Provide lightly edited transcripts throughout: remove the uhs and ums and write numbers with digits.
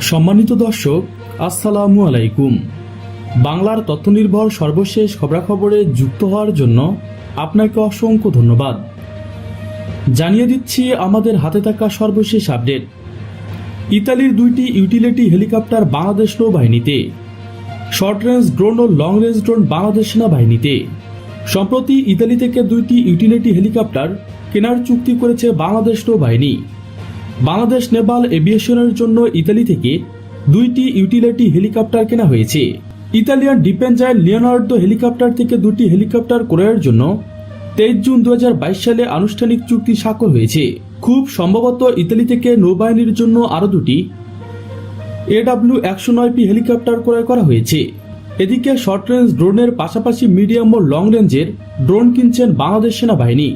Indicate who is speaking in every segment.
Speaker 1: সম্মানিত দর্শক, আসসালামু আলাইকুম। বাংলার তথ্যনির্ভর সর্বশেষ খবরাখবরে যুক্ত হওয়ার জন্য আপনাকে অসংখ্য ধন্যবাদ। জানিয়ে দিচ্ছি আমাদের হাতে থাকা সর্বশেষ আপডেট। ইতালির 2টি ইউটিলিটি হেলিকপ্টার বাংলাদেশ নৌবাহিনীতে, শর্ট রেঞ্জ ড্রোন ও লং রেঞ্জ ড্রোন বাংলাদেশ সেনাবাহিনীতে। সম্প্রতি ইতালি থেকে 2টি ইউটিলিটি হেলিকপ্টার কেনার চুক্তি করেছে বাংলাদেশ নৌবাহিনী। বাংলাদেশ নেভাল এভিয়েশনের জন্য ইতালি থেকে 2টি ইউটিলিটি হেলিকপ্টার কেনা হয়েছে। Italian defence giant Leonardo helicopter থেকে 2টি হেলিকপ্টার ক্রয়ের জন্য 23 জুন 2022 সালে আনুষ্ঠানিক চুক্তি স্বাক্ষর হয়েছে। খুব সম্ভবত ইতালি থেকে নৌবাহিনীর জন্য আরও 2টি AW109P হেলিকপ্টার ক্রয় করা হয়েছে। এদিকে শর্ট রেঞ্জ ড্রোনের পাশাপাশি মিডিয়াম ও লং রেঞ্জের ড্রোন কিনছেন বাংলাদেশ সেনাবাহিনী।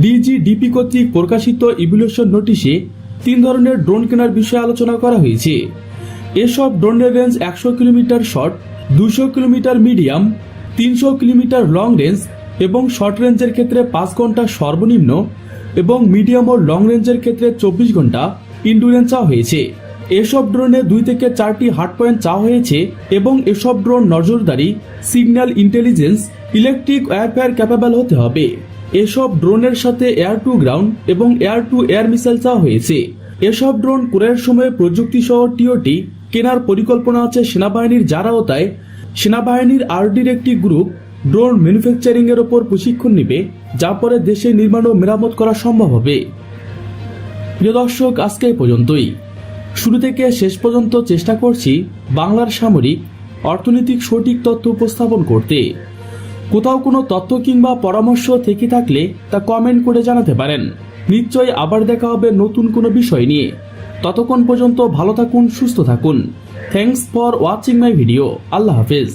Speaker 1: DGDP কর্তৃক প্রকাশিত ইভ্যালুয়েশন নোটিশে 3 ধরনের ড্রোন কেনার বিষয়ে আলোচনা করা হয়েছে। এসব ড্রোনের range 100 kilometre short, 200 kilometre medium, 300 kilometre long range এবং শর্ট রেঞ্জের ক্ষেত্রে 5 ঘন্টা সর্বনিম্ন এবং মিডিয়াম ও লং রেঞ্জের ক্ষেত্রে 24 ঘন্টা ইন্ডুরেন্স চাওয়া হয়েছে। এসব ড্রোনে 2 থেকে 4টি হার্ড পয়েন্ট চাওয়া হয়েছে এবং এসব ড্রোন নজরদারি, signal intelligence, electric warfare capable হতে হবে। এসব ড্রোনের সাথে এয়ার টু গ্রাউন্ড এবং এয়ার টু এয়ার মিসাইল চাওয়া হয়েছে। এসব ড্রোন ক্রয়ের সময় প্রযুক্তি সহ টিওটি কেনার পরিকল্পনা আছে সেনাবাহিনীর, যার আওতায় সেনাবাহিনীর আরডির একটি গ্রুপ ড্রোন ম্যানুফ্যাকচারিং এর উপর প্রশিক্ষণ নেবে, যা পরে দেশে নির্মাণ ও মেরামত করা সম্ভব হবে। প্রিয় দর্শক, আজকে এই পর্যন্তই। শুরু থেকে শেষ পর্যন্ত চেষ্টা করছি বাংলার সামরিক অর্থনৈতিক সঠিক তথ্য উপস্থাপন করতে। কোথাও কোনো তথ্য কিংবা পরামর্শ থেকে থাকলে তা কমেন্ট করে জানাতে পারেন। নিশ্চয়ই আবার দেখা হবে নতুন কোনো বিষয় নিয়ে। ততক্ষণ পর্যন্ত ভালো থাকুন, সুস্থ থাকুন। Thanks for watching my video. আল্লাহ হাফেজ।